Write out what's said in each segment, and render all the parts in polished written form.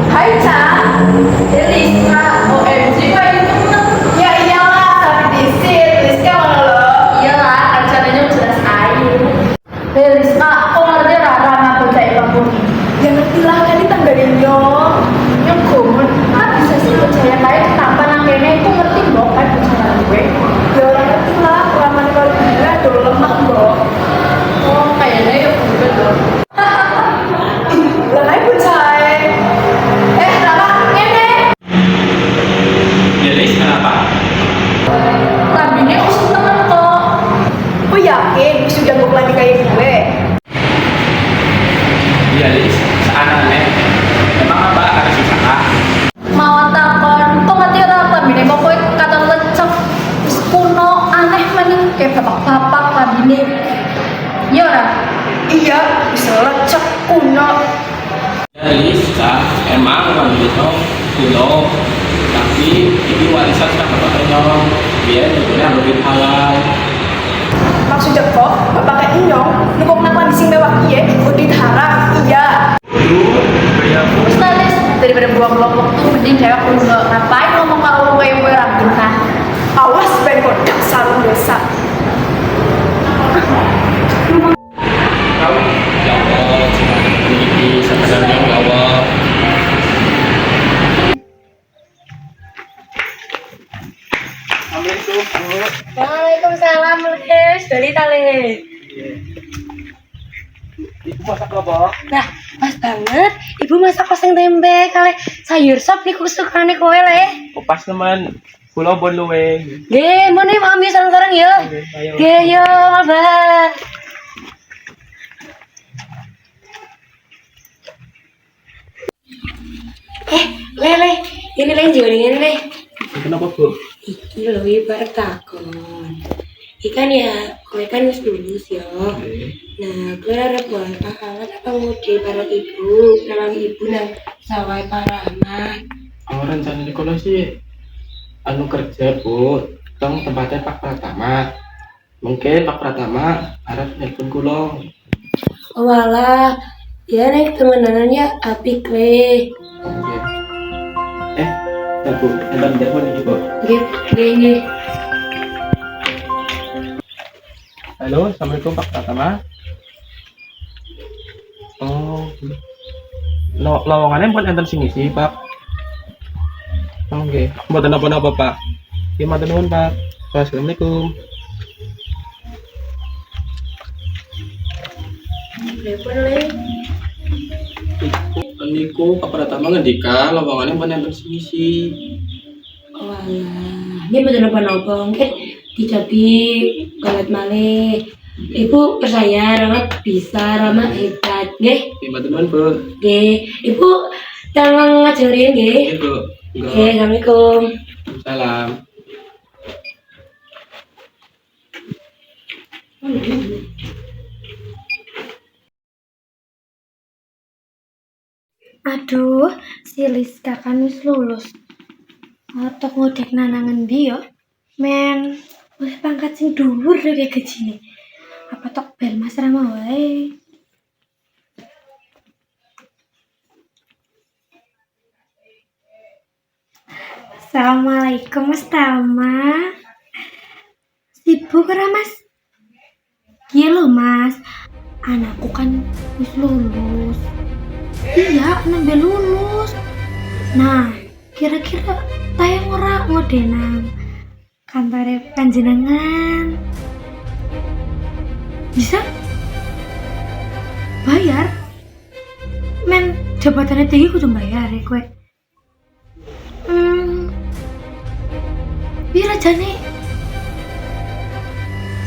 Hai Ca, Rizka, OMG kok ini temen? Ya iyalah, tapi disit, Rizka mana lo? Iyalah, kan caranya jelas air. Rizka, kok ngerti rara ngapa kayak kamu nih? Ya ngerti lah, kan ditanggalin nyong. Nyong gomen, kan bisa sih percaya kayak tanpa nangkene itu ngerti mbok kan bicara gue. Ya orang ngerti lah, kelamaan kalau gila dulu lemah mbok. Oh, kayaknya ya bener dong. Lah naik percaya. Kenapa? Lambinya usut temen kok. Gue yakin bisa jago lagi kayak gue. Iya, Lis. Seaneh. Emang apa harus usaha? Mau takon, kok ngerti orang lambine kok kowe kata lecek terus kuno aneh maning kayak bapak-bapak lambine. Iya ora? Iya, bisa lecek kuno. Ya, Lis. Emang orang itu kuno. Tapi ini warisan sama bapak nyong. Biar sebetulnya lebih halal. Maksudnya kok, bapak inyong, nukok nak lagi sing mewah iya, udit haram, iya. Terus nanti daripada buang-buang waktu, mending cewek kuno. Ngapain ngomong kalau lu kayak gue rambut nah? Awas ben kok dasar desa. Ya Allah, ini sebenarnya ya Allah. Waalaikumsalam, Lis. Dari tali. Ibu masak apa? Nah, pas banget. Ibu masak pasang tempe kali sayur sop niku kesukaane kowe le. Oh, pas teman. Pulau bon luwe. Nggih, mun nih mami sareng-sareng ya. Ayo. Nggih, yo, Abah. Lele, ini lain juga dengan le. Kenapa, Bu? Iki lho ibarat takon. Ikan ya, kowe kan wis lulus ya. Nah, gue arep buat banget apa ngudi para ibu, kalau ibu nang sawah para anak. Orang rencana di kono sih anu kerja, Bu. Tong tempatnya Pak Pratama. Mungkin Pak Pratama harap nelpon kula. Oh walah, ya nek temenannya apik le. Oke. Ya, Bu. Entar telepon iki, Bu. Nggih. Halo, Assalamualaikum Pak Pratama. Oh, lowongannya bukan enten sing isi, Pak. Oke, mboten apa-apa, Pak. Ya, matur nuwun, Pak. Assalamualaikum. Telepon le. Niku Pak Pratama ngendika lowongannya bukan enten sing isi. Oh walah, ini betul apa-apa mungkin dicapi galet malih. Ibu percaya Rahmat bisa, Rahmat hebat, nggih. Ya, matur nuwun, Bu. Nggih, Ibu jangan ngajarin nggih. Ya, Bu. Nggih, Assalamualaikum. Salam. Aduh, si Liska kan wis lulus. Otak ngodek nanangan dia, men, wis pangkat sing dhuwur deh kayak gajine. Apa tok bel Mas Rama wae. Assalamualaikum Mas Tama. Sibuk ora Mas? Iya loh Mas, anakku kan wis lulus. Iya, nembe lulus. Nah, kira-kira tayang ora ngodenang kantore panjenengan? Bisa? Bayar? Men, jabatannya tinggi kudu bayar ya kowe. Pira jane?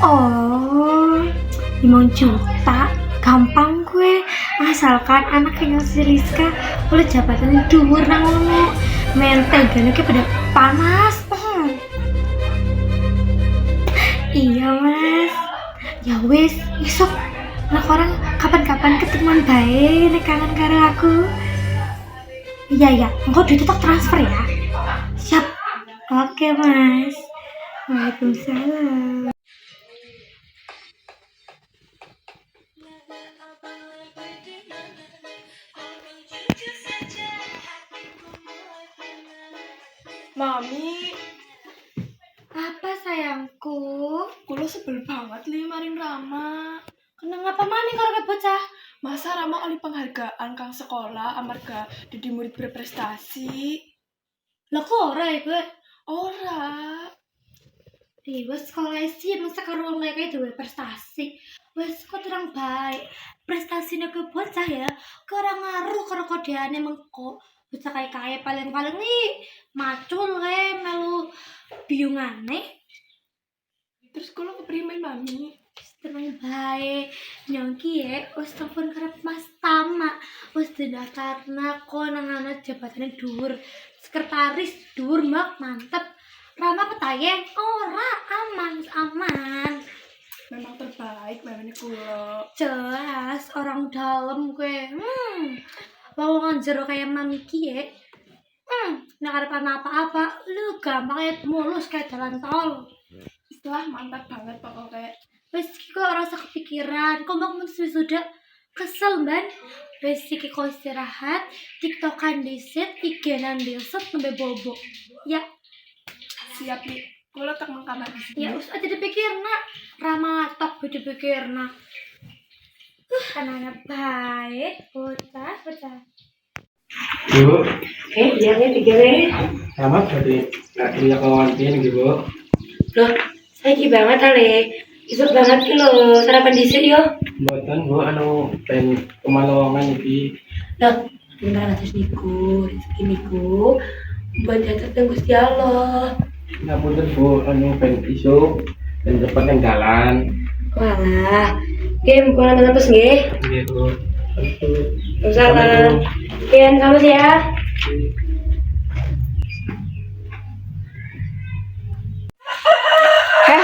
Oh, 5 juta. Gampang gue. Asalkan anaknya si Rizka boleh jabatan dhuwur nang ngono. Mentegane ki pada panas. Iya, Mas. Ya wis, esok anak orang kapan-kapan ketemuan bae nek kangen karo aku. Iya, engko duit tak transfer ya. Siap. Oke, Mas. Waalaikumsalam. Mami, Apa sayangku? kulo sebel banget li maring Rama. Kenang apa maning karo ke bocah? Masa Rama oleh penghargaan kang sekolah amarga dadi murid berprestasi? Lah kok ora iku? Ora. Wes sekolah sih masa karo wong kayak dhewe prestasi. Wes kok terang baik. Prestasine ke bocah ya, ora ngaruh karo kodeane mengko. Bocah kae paling-paling nih macul kae melu biungane. Terus kulo keprimen Mami? Tenang bae. Nyongki ya, wes telepon karo Mas Tama. Wes didaftarna kok nang ana jabatane dhuwur. Sekretaris dhuwur mantep. Rama petayeng, ora aman. Memang terbaik Mami kulo. Jelas orang dalam gue. Lowongan jero kayak mami kie. Nek arep apa-apa, lu gampang kayak mulus kayak jalan tol. Setelah mantap banget pokoknya. Wes iki kok ora usah kepikiran, kok mau sudah kesel ban. Wes iki kok istirahat, tiktokan disit, IG-nan diset nembe bobo. Ya, Siap nih. Kulo tak mengkamar di sini. ya usah aja dipikirna. Rama tok dipikirna. Anak-anak baik, bocah. Bu, Iya nih pikirnya. sama berarti nggak punya kawan gitu, Bu. Loh, saiki banget ale. Isuk banget ki lho, sarapan dhisik yo. Mboten, Bu, anu pengen kemalongan iki. Loh, beneran atus niku, rezeki niku. Buat jatuh teng Gusti Allah. Ngapunten, Bu, anu pengen isu dan cepat yang jalan. Walah, game kurang terus nggih. Iya, Bu. Salam. Kian selamat ya.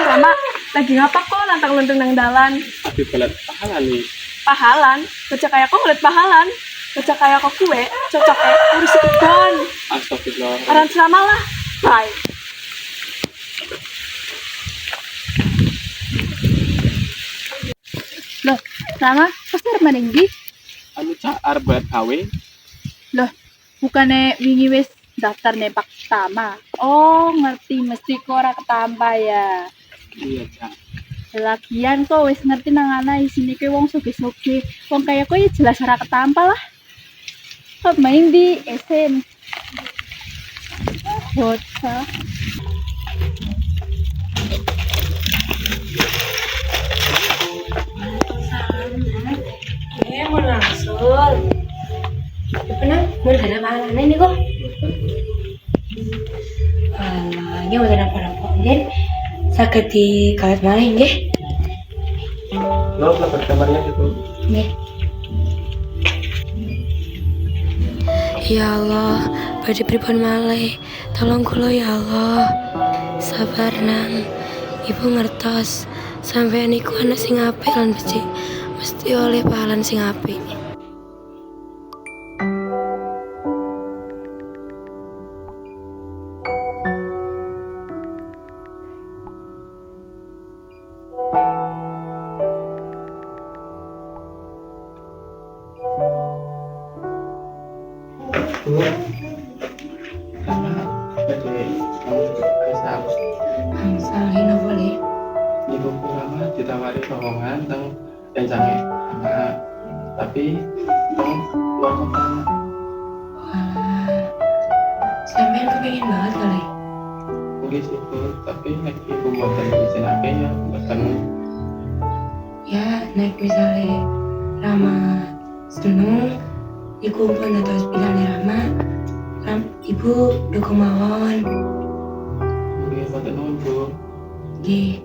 Rama, lagi ngapa kok nantang-nantang nang dalan? Tapi pelat pahala nih. Pahalan, baca kayak kok ngeliat pahalan. Baca kayak kok kue, cocoknya urus ikon. Astagfirullah. Aran selama lah. Bye. Loh, Rama, pasti arep maning ndi? Anu cak arep buat gawe. Loh, bukannya wingi wis daftar nepak pertama. Oh, ngerti mesti kok ora ketampa ya. Iya, cak. Lagian kok wis ngerti nang ana isine ke wong soge-soge. Wong kaya kok ya jelas ora ketampa lah. Kok main di SM. Bocah. Mau langsung. Bener, mau ada pahalanya ini kok. Palanya mau ada apa-apa nggih. Saged dikawet malih nggih. Lo dapat kabarnya gitu. Nggih. Ya Allah, badhe pripun malih. Tolong kula ya Allah. Sabar nang. Ibu ngertos sampeyan iku anak sing apik lan mesti oleh pahalan sing apik. Bu, karena jadi Aisyah Salahin apa le? ibu kurang ditawari lowongan teng rencana anak tapi teng luar kota. Wah, sampean kepengin banget kali. Mungkin sih Bu, tapi nek ibu mboten izin akeh ya mboten. Ya, nek misalnya Rama seneng, iku pun terus bilangnya Rama, ibu dukung mawon. Mungkin mboten nuwun Bu. Nggih.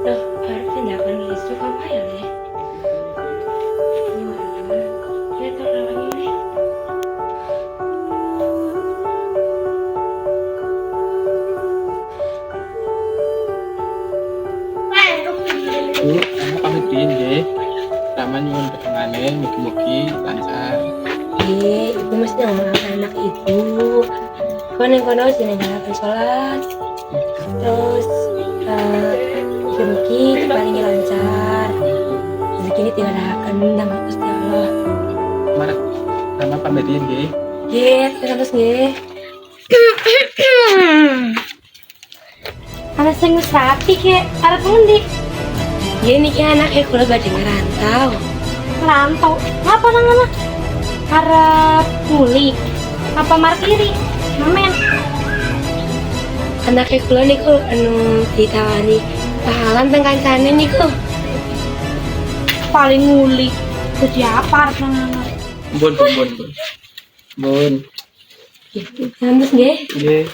Loh, harus tindakan listrik apa ya, Le? Gimana? Lihat orang ini. Bu, kamu pamit diri nggih. Rama nyuwun pedengane mugi-mugi lancar. Ibu mesti ngomong anak ibu. Kono kono jeneng ngapain sholat. Terus mugi paling lancar. Begini diwadahaken nang Gusti Allah. Marah. Rama pamit diri nggih. Nggih, terus nggih. Anak sing wis rapi kek, arep ngendi? Nggih niki anake kula badhe ngerantau. Rantau. Ngapa nang anak? Arep muli. Apa markiri? Ngamen. Anake kula niku ditawani pahalan teng kancane niku. Paling muli. Jadi apa arep nang anak? Bun. Bun. Terus nggih. Nggih.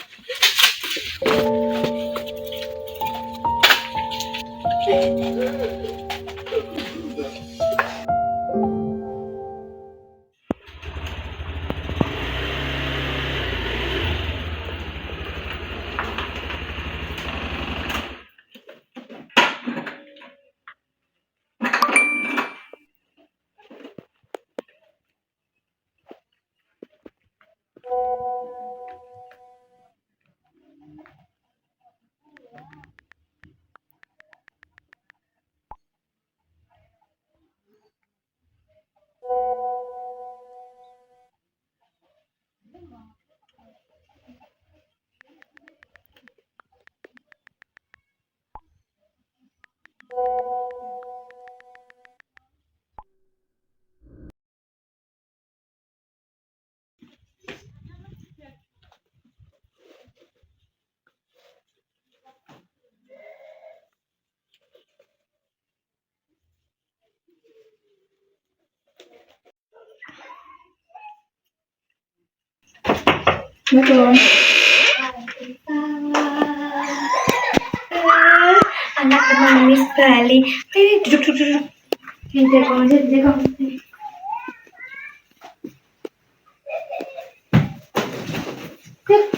Betul. Anak manis sekali. Duduk. Jaga.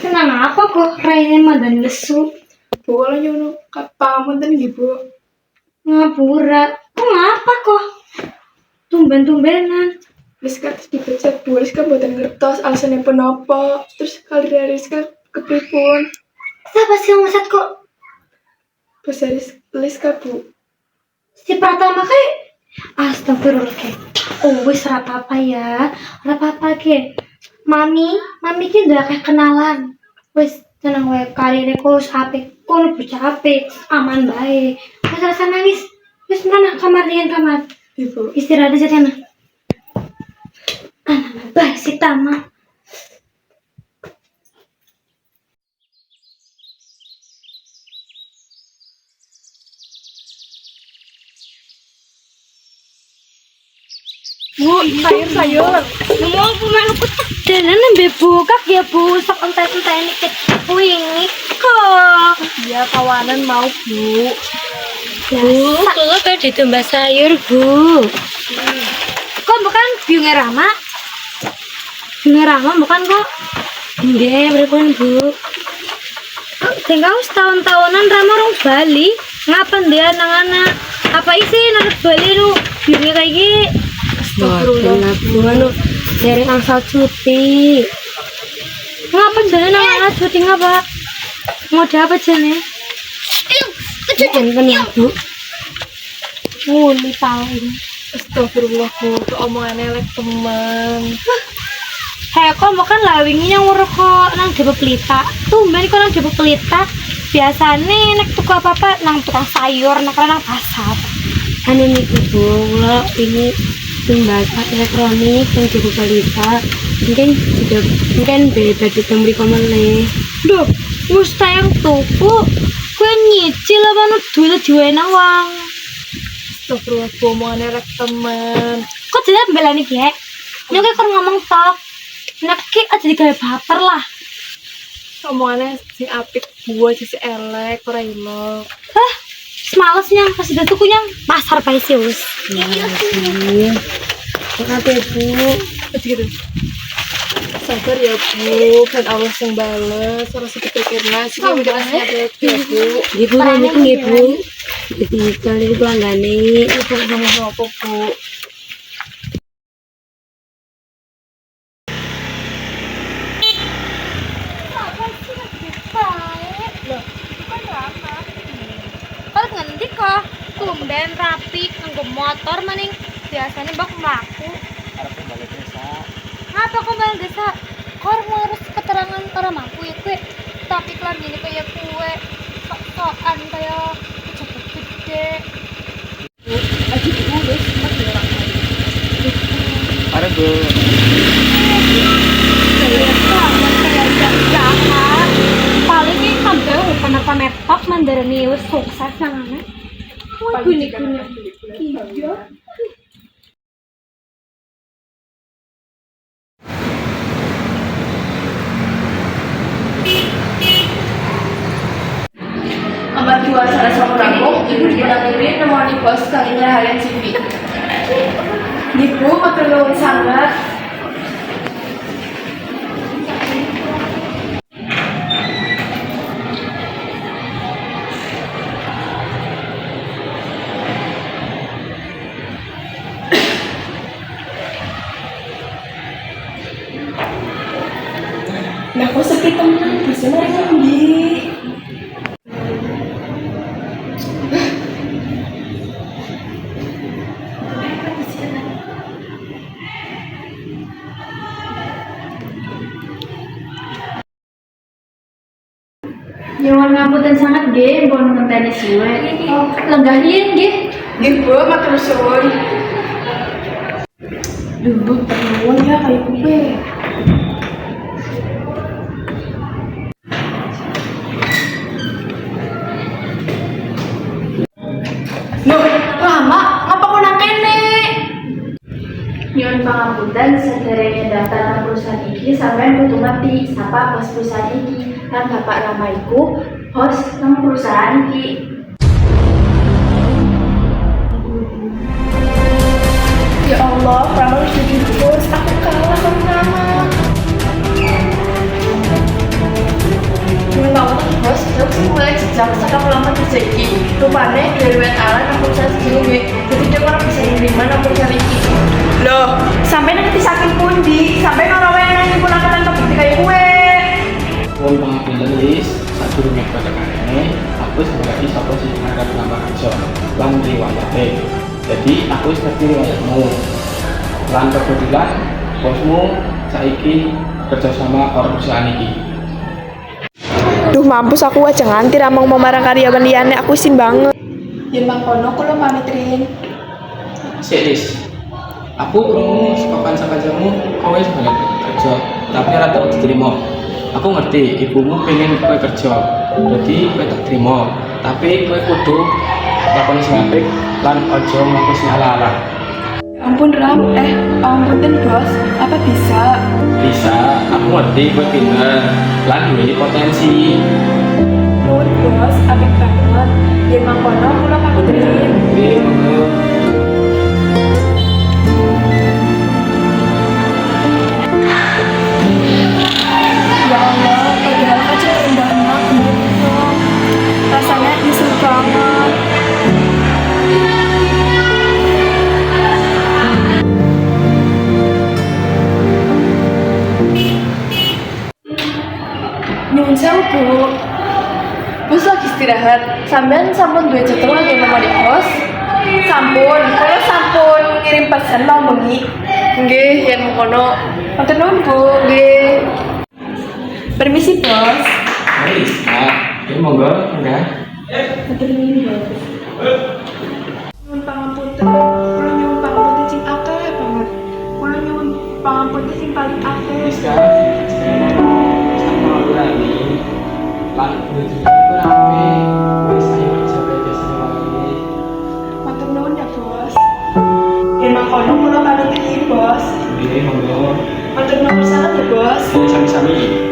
Kenang apa kok raine madan lesu? Bu kalau nyono pamunten nggih, Bu. Ngapura. Kok ngapa kok? Tumben-tumbenan. Rizka terus dipecat, Bu. Rizka mboten ngertos alasannya penapa. Terus kali Rizka kepripun? Siapa sih yang ngesat kok? Bos Rizka, Bu. Si Pratama kayak astagfirullah kayak. Oh wis ora apa-apa ya. Ora apa-apa ke. Mami ki udah kayak kenalan. Wis tenang wae karire kok apik. Kono bocah apik, aman bae. Wis rasa nangis. Wis mana kamar dengan kamar. Ibu. Istirahat aja sana. Anak baik si Tama. Bu, sayur. Mau pemain putak dan nembe buka ya Bu, sok entai-entai ini kuing kok. Iya, kawanan mau, Bu. Bu, kula pengen ditumbas sayur, Bu. Kok bukan biungnya Rama? Biungnya Rama bukan kok? Nggih, pripun, Bu? Tinggal setahun-tahunan Rama orang Bali. Ngapa dia anak-anak? Apa isi narut Bali lu? Biungnya kayak gini. Astagfirullah, Bu. Anu dari angsal cuti. Ngapa jalan anak-anak cuti ngapa? Mau apa jane? Enten ya, Bu. Muli paling. Astagfirullah, Bu. Itu omongannya elek teman. Hei, kok makan lawingnya yang kok nang Depo Pelita. Tumben kok nang Depo Pelita. Biasane nek tuku apa-apa nang tukang sayur, nang pasar. Anu niku, Bu, kula ini tumbas elektronik yang Depo Pelita. Mungkin beda di mriko meneh. Duh, wis tayang tuku. Kowe nyicil apa nu duit diwena wong. Astagfirullah, Bu. Omongannya elek teman. Kok tidak belani ki? Nyok kon ngomong tok. Nek ki aja digawe baper lah. Omongannya sing apik, Bu aja si elek, ora ilok. Hah, Malesnya pas udah tukunya pasar pae sih wis. Iya. Makasih Bu. Gitu. Sabar ya Bu, kan Allah yang bales. Harus dipikirna sih Oh, mikirnya ya Bu. Ibu ini tuh Ibu. Jadi kali pelanggan ini. Ibu ngomong apa Bu? Kalau ngendi kok tumben rapi nganggo motor maning biasanya bak mlaku. Arep balik desa. Ngapa kok bal desa? Kor ngurus keterangan orang mampu ya kue. Tapi kelar gini kayak kue sok-sokan kayak pejabat gede. Aji Bu, wis mati ora. Arep Bu. Paling ini sampai kenapa metop mandarani wis sukses namanya. Wah guni-guni. Iya. Amat jual salah sama rampung, ibu dipenangin nemoni bos kali ngerahayan CV. Ibu matur nuwun sangat. Nah, kok sepi temen, bisa mereka sendiri. Nyuwun ngapunten sangat nggih, mbon ngenteni suwe. Lenggah riyin nggih. Nggih Bu, matur suwun. Duh, Bu, nuwun ya kayak kuwe. Loh, lama ngapa kok nang kene? Nyuwun pangapunten saderenge daftar nang perusahaan iki sampean kudu ngerti sapa bos perusahaan iki. Kan Bapak Rama iku host nang perusahaan iki. Ya Allah, Rama wis jadi bos, aku kalah sama Rama. Nyuwun pangapunten bos, jauh sing mulai sejak sekarang lama kerja iki. Rupane dari ala nang perusahaan sini, jadi dia orang bisa nerima nang perusahaan iki. Loh, sampai nanti saking pundi, sampai ngarawe nang ibu nakatan kebukti kayak gue. Wong pangapunten Lis, sadurunge kene aku sebagai sapa sing ngarep nambah kerja lan riwayate. Jadi aku wis ngerti riwayatmu. Lan kebetulan bosmu saiki kerja sama orang perusahaan iki. Duh mampus aku aja nganti ramong mau marang karyawan liyane aku isin banget. Ya mangkono kula pamit rin. Sik Lis. Aku krungu saka kanca-kancamu kowe sebagai kerja, tapi ora tau diterima. Aku ngerti ibumu pengen kowe kerja, jadi kowe tak terima. Tapi kowe kudu lakoni sing apik lan aja nglakuin sing ala-ala. Ampun Ram, ampunten bos, apa bisa? Bisa, aku ngerti kowe pinter lan duweni potensi. Nuwun bos, apik banget. Ya mangkono kula pamit rin. Nggih, monggo. Ya Allah, padahal aja rendah banget. Rasanya nyesel banget. Nyuwun sewu Bu. Bos lagi istirahat. Sampean sampun duwe cetung lagi nomor bos. Sampun, kalau sampun ngirim pesan mau bengi. Nggih, yen mengkono. Matur nuwun Bu, nggih. Permisi bos. Mari, ini monggo, enggak? Matur nuwun bos. Nyuwun pangapunten. Kula nyuwun pangapunten sing akeh banget. Kula nyuwun pangapunten sing paling akeh. Bisa, sama berani. Lan itu rapi, bisa kerja biasa lagi. Matur nuwun ya bos. Yen mangkono kula pamit rin bos. Ini monggo. Matur nuwun sangat ya bos. Sami-sami.